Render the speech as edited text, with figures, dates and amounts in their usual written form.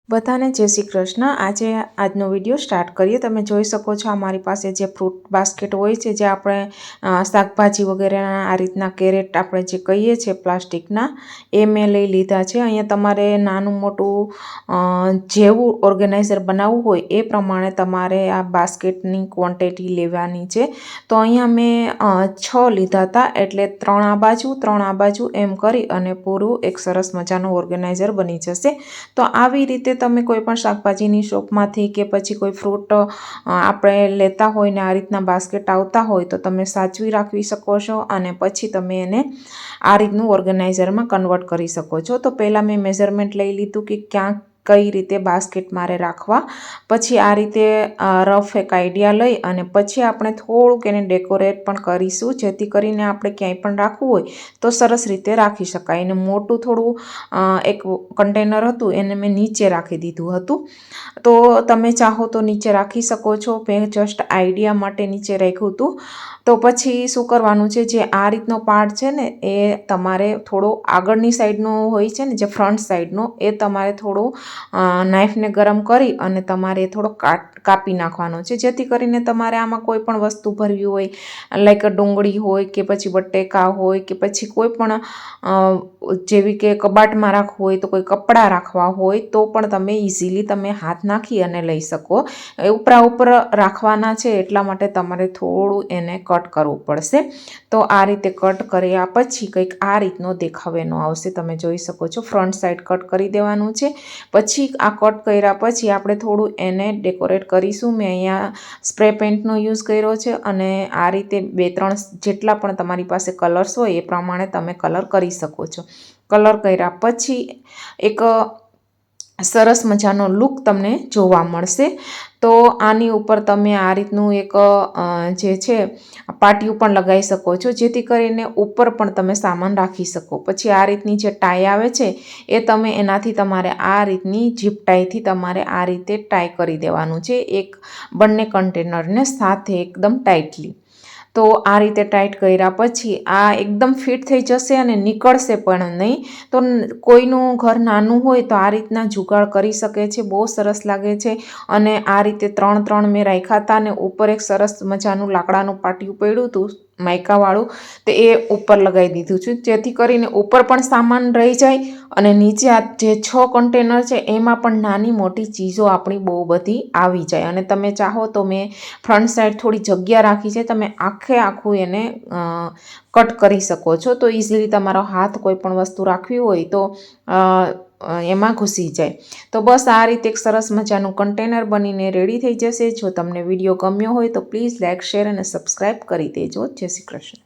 બધાને જય શ્રી કૃષ્ણ। આજે આજનો વિડીયો સ્ટાર્ટ કરીએ। તમે જોઈ શકો છો અમારી પાસે જે ફ્રૂટ બાસ્કેટ હોય છે, જે આપણે શાકભાજી વગેરેના આ રીતના કેરેટ આપણે જે કહીએ છીએ પ્લાસ્ટિકના, એ મેં લઈ લીધા છે। અહીંયા તમારે નાનું મોટું જેવું ઓર્ગેનાઇઝર બનાવવું હોય એ પ્રમાણે તમારે આ બાસ્કેટની ક્વોન્ટિટી લેવાની છે। તો અહીંયા મેં 6 લીધા હતા, એટલે 3 આ બાજુ એમ કરી અને પૂરું એક સરસ મજાનું ઓર્ગેનાઇઝર બની જશે। તો આવી રીતે તમે કોઈ પણ શાકભાજીની શોપમાંથી કે પછી કોઈ ફ્રૂટ આપણે લેતા હોય ને આ રીતના બાસ્કેટ આવતા હોય તો તમે સાચવી રાખી શકો છો અને પછી તમે એને આ રીતનું ઓર્ગેનાઇઝરમાં કન્વર્ટ કરી શકો છો। તો પહેલાં મેં મેઝરમેન્ટ લઈ લીધું કે ક્યાં કઈ રીતે બાસ્કેટ મારે રાખવા, પછી આ રીતે રફ એક આઈડિયા લઈ અને પછી આપણે થોડુંક એને ડેકોરેટ પણ કરીશું, જેથી કરીને આપણે ક્યાંય પણ રાખવું હોય તો સરસ રીતે રાખી શકાય। એને મોટું થોડું એક કન્ટેનર હતું એને મેં નીચે રાખી દીધું હતું, તો તમે ચાહો તો નીચે રાખી શકો છો। મેં જસ્ટ આઈડિયા માટે નીચે રાખ્યું હતું। તો પછી શું કરવાનું છે, જે આ રીતનો પાર્ટ છે ને એ તમારે થોડો આગળની સાઈડનો હોય છે ને, જે ફ્રન્ટ સાઈડનો, એ તમારે થોડો નાઈફને ગરમ કરી અને તમારે થોડો કાપી નાખવાનો છે, જેથી કરીને તમારે આમાં કોઈ પણ વસ્તુ ભરવી હોય, લાઈક ડુંગળી હોય કે પછી બટેકા હોય કે પછી કોઈ પણ જેવી કે કબાટમાં રાખવું હોય તો કોઈ કપડાં રાખવા હોય તો પણ તમે ઇઝીલી તમે હાથ નાખી અને લઈ શકો। ઉપર રાખવાના છે એટલા માટે તમારે થોડું એને કટ કરવું પડશે। તો આ રીતે કટ કર્યા પછી કંઈક આ રીતનો દેખાવ એનો આવશે, તમે જોઈ શકો છો। ફ્રન્ટ સાઈડ કટ કરી દેવાનું છે। પછી આ કટ કર્યા પછી આપણે થોડું એને ડેકોરેટ કરીશું। મેં અહીંયા સ્પ્રે પેઇન્ટનો યુઝ કર્યો છે અને આ રીતે 2-3 જેટલા પણ તમારી પાસે કલર્સ હોય એ પ્રમાણે તમે કલર કરી શકો છો। કલર કર્યા પછી એક સરસ મજાનો લુક તમને જોવા મળશે। તો આની ઉપર તમે આ રીતનું એક જે છે પાટિયું પણ લગાવી શકો છો, જેથી કરીને ઉપર પણ તમે સામાન રાખી શકો। પછી આ રીતની જે ટાઈ આવે છે એ તમે એનાથી તમારે આ રીતની જીપ ટાઈથી તમારે આ રીતે ટાઈ કરી દેવાનું છે, એક બંને કન્ટેનરને સાથે એકદમ ટાઈટલી। તો આ રીતે ટાઈટ કર્યા પછી આ એકદમ ફિટ થઈ જશે અને નીકળશે પણ નહીં। તો કોઈનું ઘર નાનું હોય તો આ રીતના જુગાડ કરી શકે છે, બહુ સરસ લાગે છે। અને આ રીતે 3 મેં રાખ્યા હતા અને ઉપર એક સરસ મજાનું લાકડાનું પાટિયું પડ્યું હતું માઇકાવાળું, તો એ ઉપર લગાવી દીધું છે, જેથી કરીને ઉપર પણ સામાન રહી જાય અને નીચે આ જે 6 કન્ટેનર છે એમાં પણ નાની મોટી ચીજો આપણી બહુ બધી આવી જાય। અને તમે ચાહો તો મેં ફ્રન્ટ સાઈડ થોડી જગ્યા રાખી છે, તમે આખું એને કટ કરી શકો છો, તો ઇઝીલી તમારો હાથ કોઈ પણ વસ્તુ રાખવી હોય તો એમાં ઘૂસી જાય। તો બસ આ રીતે એક સરસ મજાનું કન્ટેનર બનીને રેડી થઈ જશે। જો તમને વિડીયો ગમ્યો હોય તો પ્લીઝ લાઇક, શેર અને સબસ્ક્રાઈબ કરી દેજો। જય શ્રી કૃષ્ણ।